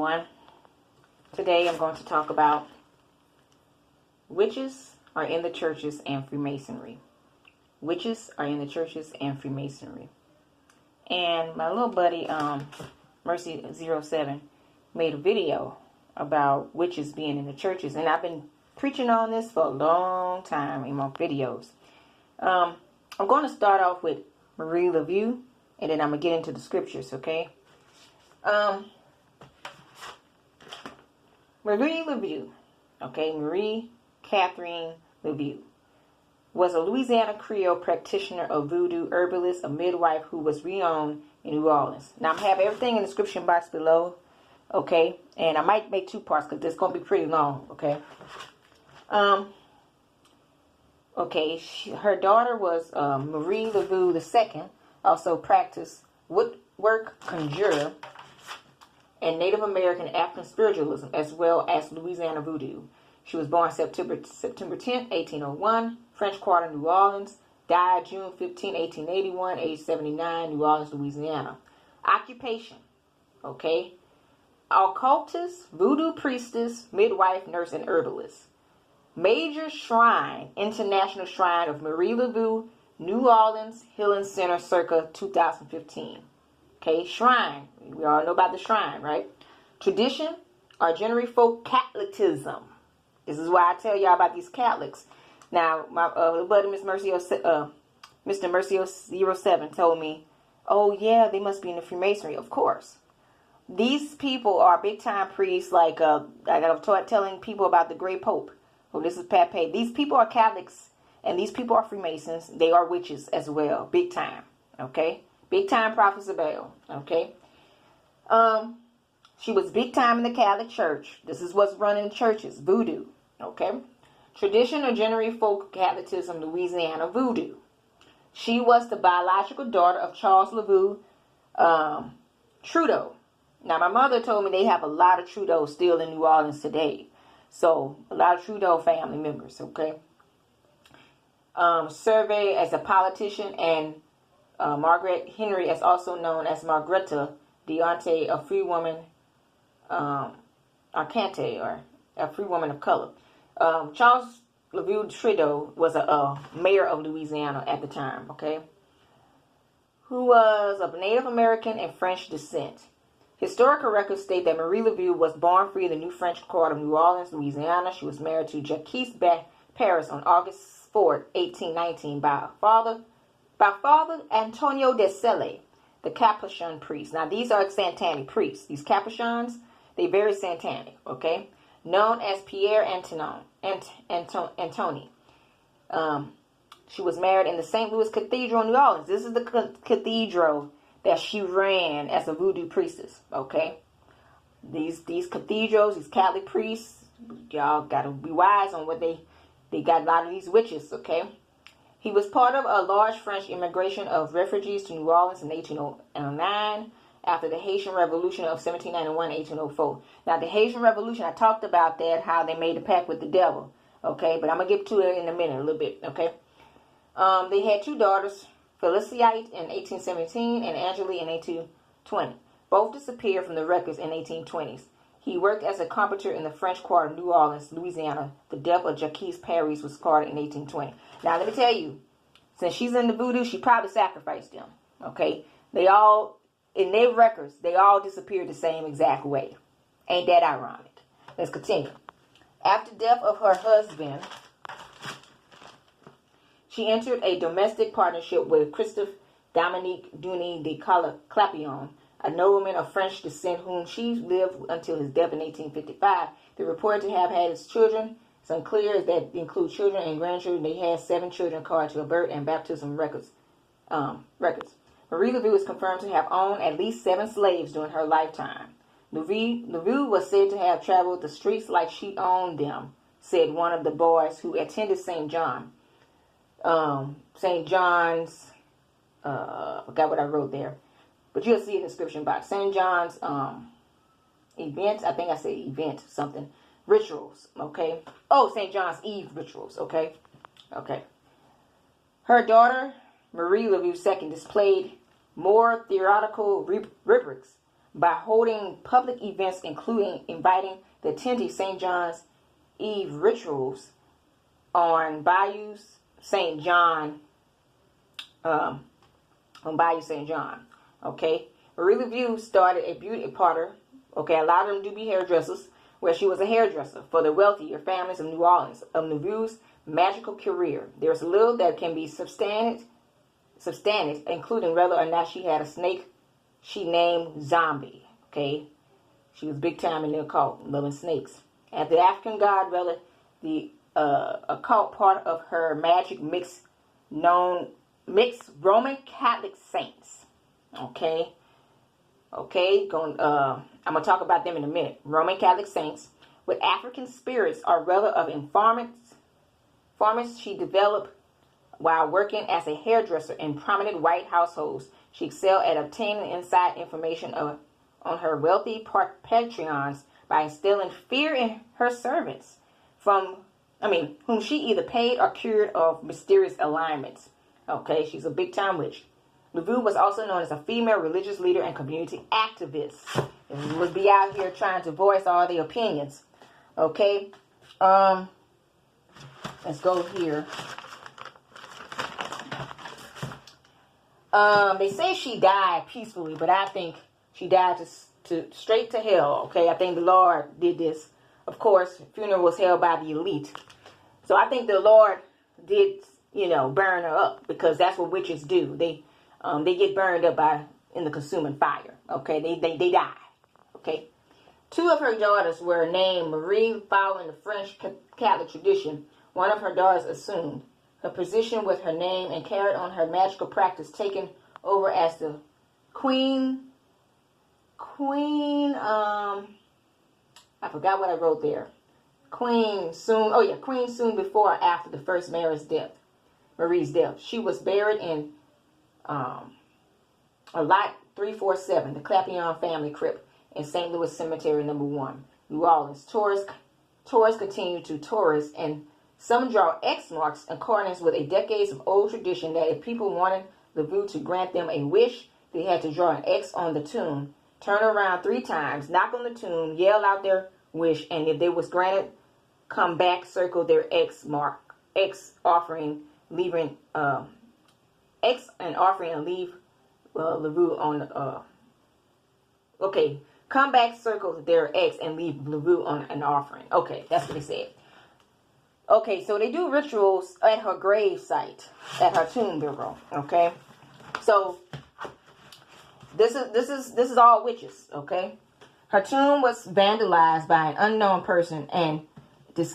everyone. Today I'm going to talk about witches are in the churches and Freemasonry. Witches are in the churches and Freemasonry. And my little buddy, Mercy07, made a video about witches being in the churches. And I've been preaching on this for a long time in my videos. I'm going to start off with Marie Laveau, and then I'm going to get into the scriptures, okay? Marie Laveau, Marie Catherine Laveau, was a Louisiana Creole practitioner of voodoo, herbalist, a midwife who was renowned in New Orleans. Now, I'm going to have everything in the description box below, okay? And I might make two parts because it's going to be pretty long, okay? Her daughter was Marie Laveau II, also practiced woodwork, conjure, and Native American African spiritualism, as well as Louisiana voodoo. She was born September 10, 1801, French Quarter, New Orleans. Died June 15, 1881, age 79, New Orleans, Louisiana. Occupation, occultist, voodoo priestess, midwife, nurse, and herbalist. Major shrine, International Shrine of Marie Laveau, New Orleans Healing Center, circa 2015. Shrine. We all know about the shrine, right? Tradition or generally folk Catholicism. This is why I tell y'all about these Catholics. Now, my buddy, Mr. Mercy07 told me, oh yeah, they must be in the Freemasonry. Of course. These people are big-time priests, like I was telling people about the Great Pope. Oh, this is Pape. These people are Catholics, and these people are Freemasons. They are witches as well, big time, Big time prophets of Baal, She was big time in the Catholic Church. This is what's running churches, voodoo, Tradition or generally folk Catholicism, Louisiana voodoo. She was the biological daughter of Charles Laveau Trudeau. Now, my mother told me they have a lot of Trudeau still in New Orleans today. So, a lot of Trudeau family members, Survey as a politician, and Margaret Henry, as also known as Margareta Deonte, a free woman, Arcante, or a free woman of color. Charles Laveau Trudeau was a mayor of Louisiana at the time, who was of Native American and French descent. Historical records state that Marie Laveau was born free in the New French Quarter of New Orleans, Louisiana. She was married to Jacques Paris on August 4, 1819, by Father Antonio de Selle, the Capuchin priest. Now, these are Satanic priests. These Capuchins, they very Satanic, known as Pierre Antoni. She was married in the St. Louis Cathedral in New Orleans. This is the cathedral that she ran as a voodoo priestess, These cathedrals, these Catholic priests, y'all got to be wise on what they got a lot of these witches, He was part of a large French immigration of refugees to New Orleans in 1809 after the Haitian Revolution of 1791-1804. Now, the Haitian Revolution, I talked about that, how they made a pact with the devil, But I'm going to get to it in a minute, a little bit, They had two daughters, Felicite in 1817 and Angelique in 1820. Both disappeared from the records in 1820s. He worked as a carpenter in the French Quarter of New Orleans, Louisiana. The death of Jacques Paris was recorded in 1820. Now, let me tell you, since she's in the voodoo, she probably sacrificed them, They all, in their records, they all disappeared the same exact way. Ain't that ironic? Let's continue. After the death of her husband, she entered a domestic partnership with Christophe Dominique Duny de Clapion, a nobleman of French descent whom she lived until his death in 1855. They're reported to have had his children. It's unclear as that include children and grandchildren. They had 7 children according to her birth and baptism records. Marie Laveau is confirmed to have owned at least 7 slaves during her lifetime. Laveau was said to have traveled the streets like she owned them, said one of the boys who attended St. John's, I forgot what I wrote there, but you'll see it in the description box. St. John's event, I think I said event, something, rituals, Oh, St. John's Eve rituals, Her daughter, Marie Laveau II, displayed more theoretical rubrics by holding public events, including inviting the attendee St. John's Eve rituals on Bayou St. John, on Bayou St. John. Okay, Marie Laveau started a beauty parlor. Okay, a lot of them do be hairdressers, where she was a hairdresser for the wealthier families of New Orleans. Of Laveau's magical career, there's little that can be substantiated, including whether or not she had a snake she named Zombie. Okay, she was big time in the occult, loving snakes. At the African god, whether the occult part of her magic mix Roman Catholic saints. Okay, I'm gonna talk about them in a minute. Roman Catholic saints with African spirits are rather of informants she developed while working as a hairdresser in prominent white households. She excelled at obtaining inside information on her wealthy patrons by instilling fear in her servants, whom she either paid or cured of mysterious alignments. Okay, she's a big-time witch. Laveau was also known as a female religious leader and community activist. And would be out here trying to voice all their opinions. Okay, let's go here. They say she died peacefully, but I think she died to straight to hell. Okay, I think the Lord did this. Of course, funeral was held by the elite, so I think the Lord did, burn her up, because that's what witches do. They get burned up in the consuming fire. Okay, they die. Okay, 2 of her daughters were named Marie, following the French Catholic tradition. One of her daughters assumed her position with her name and carried on her magical practice, taking over as the Queen. I forgot what I wrote there. Queen soon before or after the first Marie's death. She was buried in a lot 347, the Clapion family crypt in St. Louis Cemetery No. 1, New Orleans. Tourists continue to tourist, and some draw X marks in accordance with a decades of old tradition that if people wanted Laveau to grant them a wish, they had to draw an X on the tomb, turn around 3 times, knock on the tomb, yell out their wish, and if they was granted, come back, circle their X offering, leaving X and offering, and leave Laveau on. Come back, circle their X, and leave Laveau on an offering. Okay, that's what they said. Okay, so they do rituals at her grave site, at her tomb burial. Okay, so this is all witches. Okay, her tomb was vandalized by an unknown person, and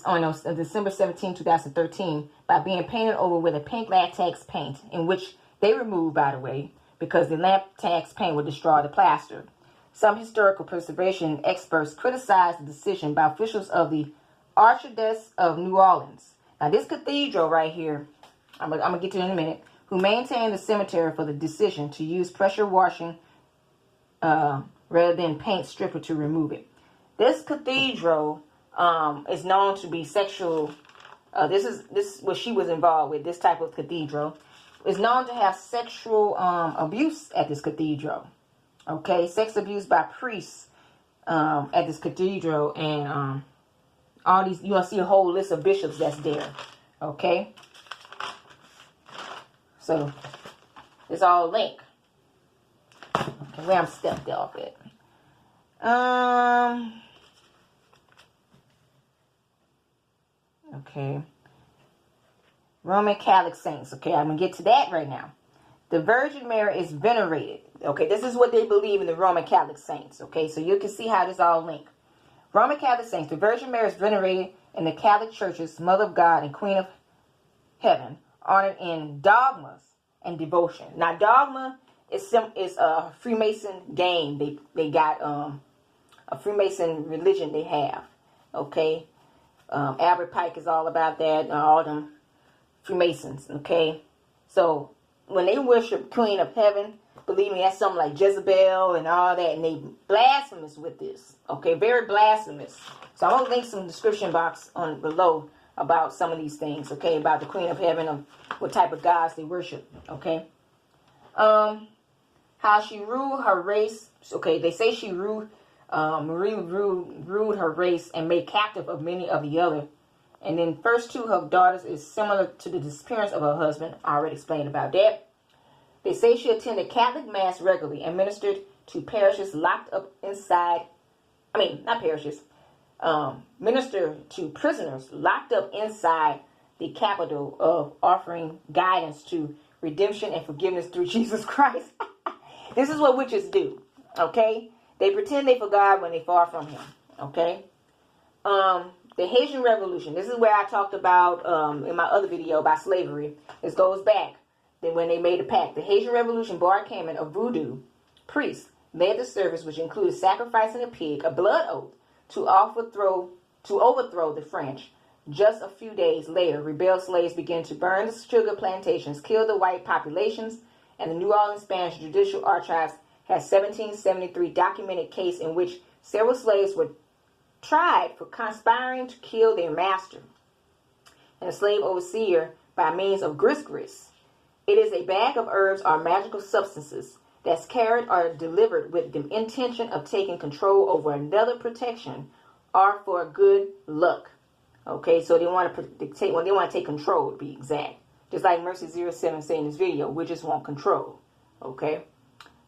on December 17, 2013, by being painted over with a pink latex paint, in which they removed, by the way, because the latex paint would destroy the plaster. Some historical preservation experts criticized the decision by officials of the Archdiocese of New Orleans. Now, this cathedral right here, I'm gonna get to it in a minute, who maintained the cemetery for the decision to use pressure washing rather than paint stripper to remove it. This cathedral is known to be sexual. This is what she was involved with. This type of cathedral is known to have sexual abuse at this cathedral. Okay, sex abuse by priests at this cathedral, and all these, you'll see a whole list of bishops that's there. Okay, so it's all linked. Okay, where I'm stepped off it. Okay, Roman Catholic saints. Okay, I'm gonna get to that right now. The Virgin Mary is venerated. Okay, this is what they believe in the Roman Catholic saints. Okay, so you can see how this all linked. Roman Catholic saints. The Virgin Mary is venerated in the Catholic Church's Mother of God and Queen of Heaven, honored in dogmas and devotion. Now, dogma is a Freemason game. They got a Freemason religion they have. Okay, Albert Pike is all about that. All them Freemasons. Okay, so when they worship Queen of Heaven, believe me, that's something like Jezebel and all that, and they blasphemous with this. Okay, very blasphemous. So I'm gonna link some description box on below about some of these things. Okay, about the Queen of Heaven, of what type of gods they worship. Okay, how she ruled her race. Okay, they say she ruled, Marie ruled her race and made captive of many of the other. And then first two of her daughters is similar to the disappearance of her husband. I already explained about that. They say she attended Catholic Mass regularly and ministered to parishes locked up inside, not parishes, minister to prisoners locked up inside the capital of offering guidance to redemption and forgiveness through Jesus Christ. This is what witches do, okay? They pretend they forgot when they far from him, okay? The Haitian Revolution. This is where I talked about in my other video about slavery. This goes back then when they made a pact. The Haitian Revolution, Bar Kamen, a voodoo priest, led the service, which included sacrificing a pig, a blood oath, to overthrow the French. Just a few days later, rebel slaves began to burn the sugar plantations, kill the white populations, and the New Orleans Spanish Judicial Archives has 1773 documented case in which several slaves were tried for conspiring to kill their master and a slave overseer by means of gris. It is a bag of herbs or magical substances that's carried or delivered with the intention of taking control over another protection or for good luck. Okay, so they want to take control, to be exact. Just like Mercy 07 said in this video, witches want control. Okay,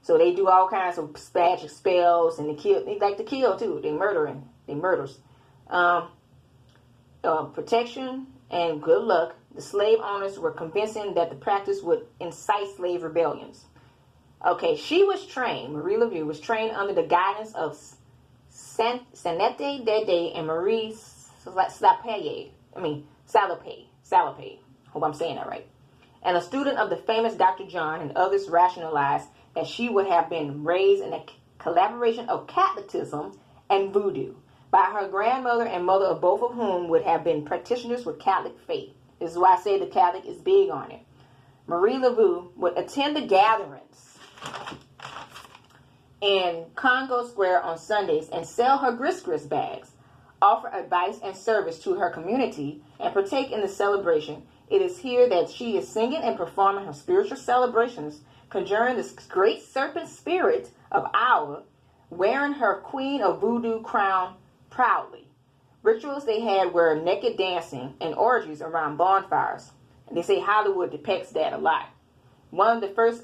so they do all kinds of magic spells and they like to kill too. They murders. Protection and good luck. The slave owners were convincing that the practice would incite slave rebellions. Okay, she was trained, Marie Laveau was trained under the guidance of Sanette Dede and Marie Salopé. Hope I'm saying that right. And a student of the famous Dr. John, and others rationalized that she would have been raised in a collaboration of Catholicism and voodoo by her grandmother and mother, of both of whom would have been practitioners with Catholic faith. This is why I say the Catholic is big on it. Marie Laveau would attend the gatherings in Congo Square on Sundays and sell her gris bags, offer advice and service to her community, and partake in the celebration. It is here that she is singing and performing her spiritual celebrations, conjuring this great serpent spirit of Awa, wearing her Queen of Voodoo crown proudly. Rituals they had were naked dancing and orgies around bonfires. And they say Hollywood depicts that a lot. One of the first,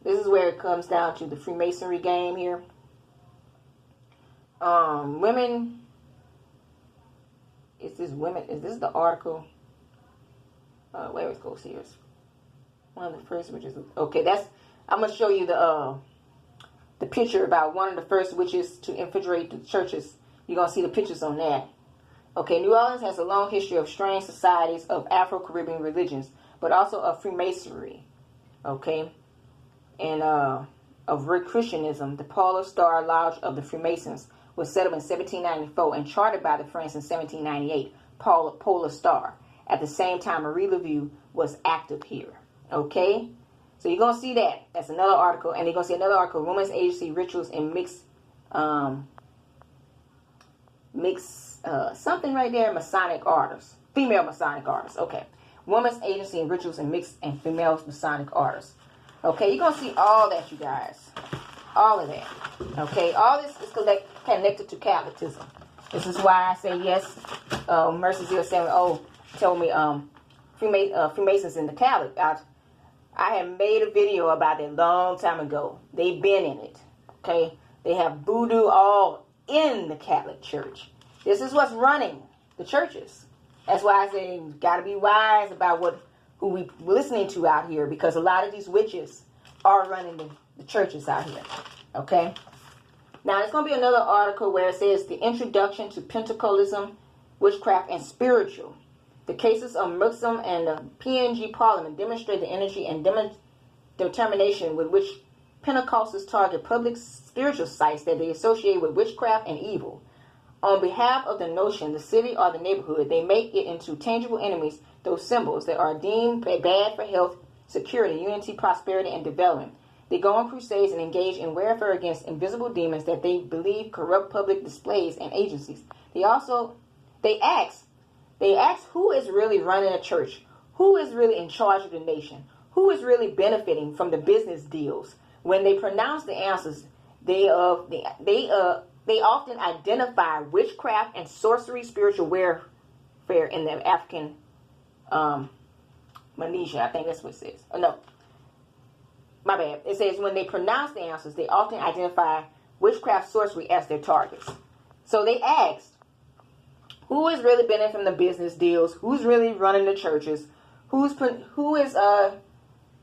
this is where it comes down to the Freemasonry game here. Women, is this the article? Where it goes here. One of the first witches. Okay, I'm going to show you the picture about one of the first witches to infiltrate the churches. You're going to see the pictures on that. Okay, New Orleans has a long history of strange societies of Afro-Caribbean religions, but also of Freemasonry. Okay, and of Christianism. The Polar Star Lodge of the Freemasons was set up in 1794 and chartered by the French in 1798, Polar Star. At the same time, Marie Laveau was active here. Okay, so you're going to see that. That's another article. And you're going to see another article, Women's Agency Rituals and something right there, Masonic Orders. Female Masonic Orders. Okay. Women's Agency and Rituals and Mixed and Female Masonic Orders. Okay, you're going to see all that, you guys. All of that. Okay, all this is connected to Catholicism. This is why I say yes. Mercy 07 told me Freemasons in the Catholic. I had made a video about it a long time ago. They've been in it. Okay, they have voodoo all in the Catholic Church. This is what's running the churches. That's why I say you got to be wise about who we listening to out here, because a lot of these witches are running the churches out here. Okay. Now, there's going to be another article where it says the introduction to Pentecostalism, witchcraft, and spiritual. The cases of Muslim and the PNG Parliament demonstrate the energy and determination with which Pentecostals target public spiritual sites that they associate with witchcraft and evil. On behalf of the notion, the city or the neighborhood, they make it into tangible enemies, those symbols that are deemed bad for health, security, unity, prosperity, and development. They go on crusades and engage in warfare against invisible demons that they believe corrupt public displays and agencies. They ask who is really running a church, who is really in charge of the nation? Who is really benefiting from the business deals? When they pronounce the answers, they often identify witchcraft and sorcery, spiritual warfare in the African Malaysia. I think that's what it says. Oh, no, my bad. It says when they pronounce the answers, they often identify witchcraft, sorcery as their targets. So they asked, who is really benefiting from the business deals? Who's really running the churches? Who is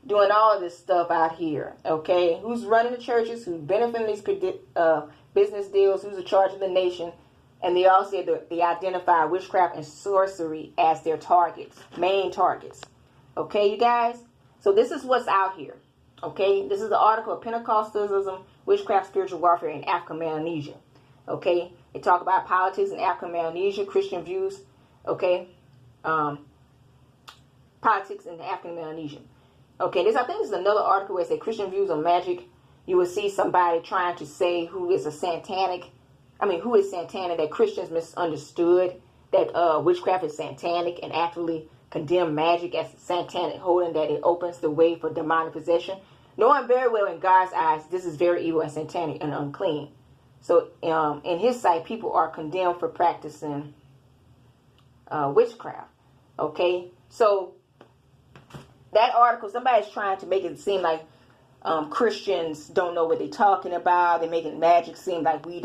doing all of this stuff out here? Okay, who's running the churches? Who's benefiting these business deals? Who's in charge of the nation? And they all said that they identify witchcraft and sorcery as their targets, main targets. Okay, you guys. So this is what's out here. Okay, this is the article of Pentecostalism, witchcraft, spiritual warfare in African Melanesia. Okay, they talk about politics in African Melanesia, Christian views. Okay, politics in African Melanesia. Okay, I think this is another article where it says Christian views on magic. You will see somebody trying to say who is satanic, that Christians misunderstood that witchcraft is satanic and actually condemn magic as satanic, holding that it opens the way for demonic possession. Knowing very well in God's eyes, this is very evil and satanic and unclean. So in his sight, people are condemned for practicing witchcraft. Okay, so that article, somebody's trying to make it seem like Christians don't know what they're talking about. They're making magic seem like we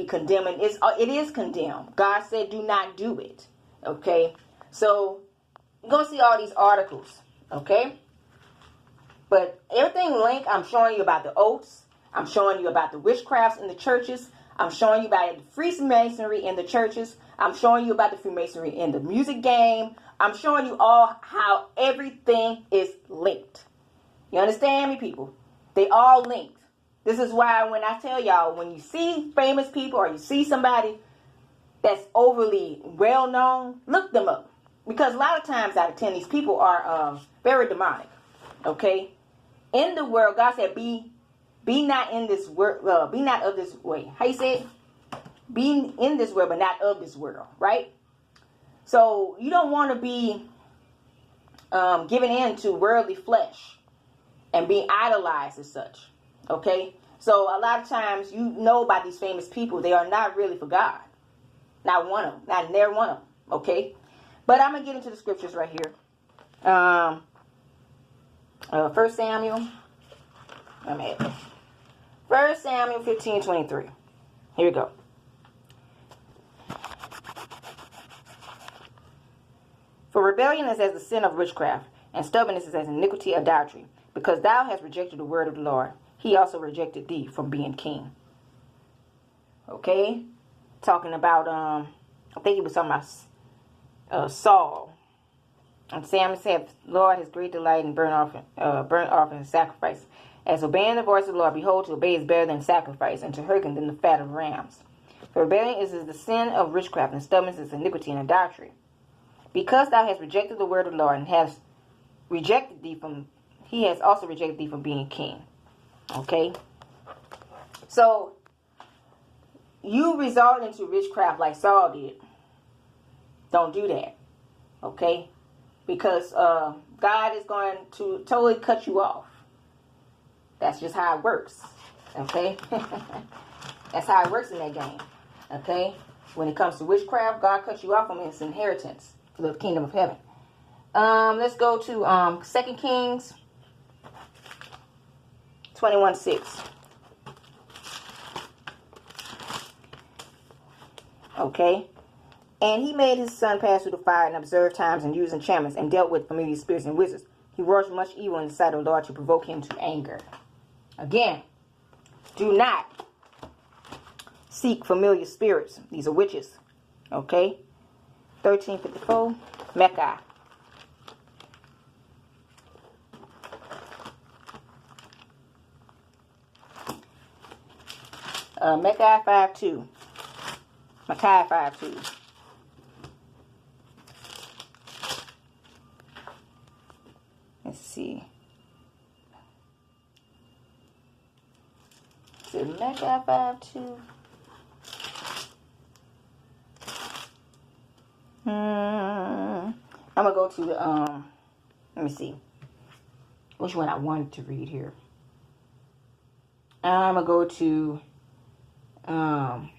condemn it. It is condemned. God said do not do it. Okay, so you're going to see all these articles. Okay, but everything linked, I'm showing you about the oaths. I'm showing you about the witchcrafts in the churches. I'm showing you about the Freemasonry in the churches. I'm showing you about the Freemasonry in the music game. I'm showing you all how everything is linked. You understand me, people? They all linked. This is why when I tell y'all, when you see famous people or you see somebody that's overly well known, look them up. Because a lot of times out of 10, these people are very demonic. Okay? In the world, God said, be not in this world, be not of this way. How you say it? Be in this world, but not of this world, right? So you don't want to be given in to worldly flesh and being idolized as such. Okay? So a lot of times you know about these famous people, they are not really for God. Not one of them. Not near one of them. Okay? But I'm going to get into the scriptures right here. 1 Samuel. I'm at 1 Samuel 15:23. Here we go. For rebellion is as the sin of witchcraft, and stubbornness is as iniquity of idolatry. Because thou hast rejected the word of the Lord, he also rejected thee from being king. Okay? Talking about, I think he was talking about Saul. And Samuel said, Lord has great delight in burnt offering and sacrifice. As obeying the voice of the Lord, behold, to obey is better than sacrifice, and to hearken than the fat of rams. For rebellion is the sin of witchcraft, and stubbornness is iniquity and idolatry. Because thou hast rejected the word of the Lord, and hast rejected thee from, he has also rejected thee from being king. Okay? So, you resort into witchcraft like Saul did. Don't do that. Okay? Because God is going to totally cut you off. That's just how it works. Okay? That's how it works in that game. Okay? When it comes to witchcraft, God cuts you off from its inheritance for the kingdom of heaven. Let's go to 2 Kings 21:6. Okay? And he made his son pass through the fire and observed times and used enchantments and dealt with familiar spirits and wizards. He wrought much evil in the sight of the Lord to provoke him to anger. Again, do not seek familiar spirits. These are witches. Okay? 1354, Mecca. Mecca 5:2. Micaiah 5:2. Let's see. Is it Mecca 5:2? I'm going to go to the, let me see. Which one I wanted to read here. I'm going to go to 1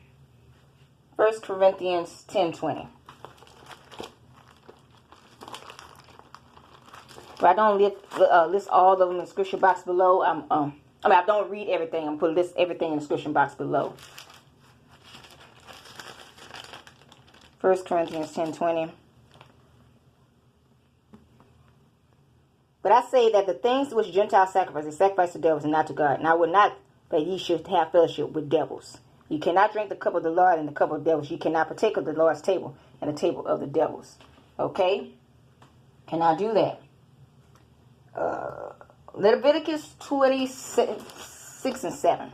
Corinthians 10:20. But I don't list all of them in the description box below. I don't read everything. I'm going to list everything in the description box below. 1 Corinthians 10:20. But I say that the things which Gentiles sacrifice, they sacrifice to devils and not to God. And I would not that ye should have fellowship with devils. You cannot drink the cup of the Lord and the cup of devils. You cannot partake of the Lord's table and the table of the devils. Okay? Cannot do that. Leviticus 26 and 7.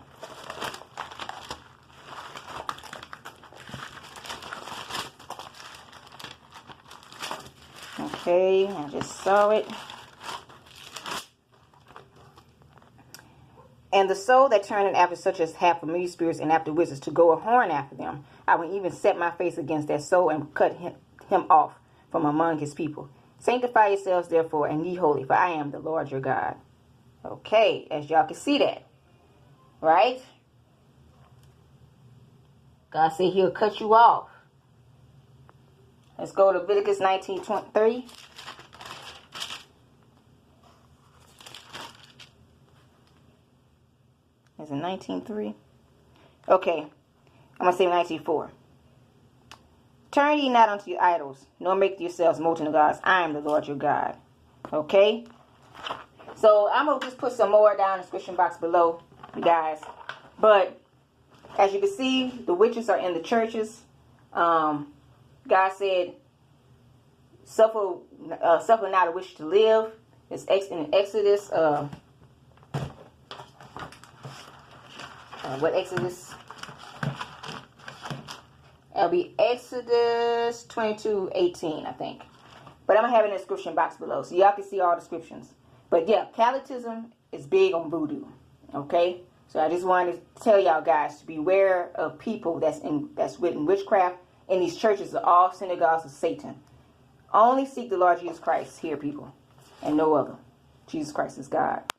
Okay, I just saw it. And the soul that turneth after such as have familiar spirits and after wizards to go a horn after them, I will even set my face against that soul and cut him off from among his people. Sanctify yourselves therefore and ye holy, for I am the Lord your God. Okay, as y'all can see that. Right? God said he'll cut you off. Let's go to Leviticus 19:3. Is it 19:3? Okay. I'm going to say 19:4. Turn ye not unto your idols, nor make yourselves molten gods. I am the Lord your God. Okay? So I'm going to just put some more down in the description box below, you guys. But as you can see, the witches are in the churches. God said, suffer not a witch to live. It's in Exodus. What Exodus? It'll be Exodus 22:18, I think. But I'm going to have it in the description box below, so y'all can see all the descriptions. But yeah, Catholicism is big on voodoo. Okay? So I just wanted to tell y'all guys to beware of people that's written witchcraft in these churches are all synagogues of Satan. Only seek the Lord Jesus Christ here, people, and no other. Jesus Christ is God.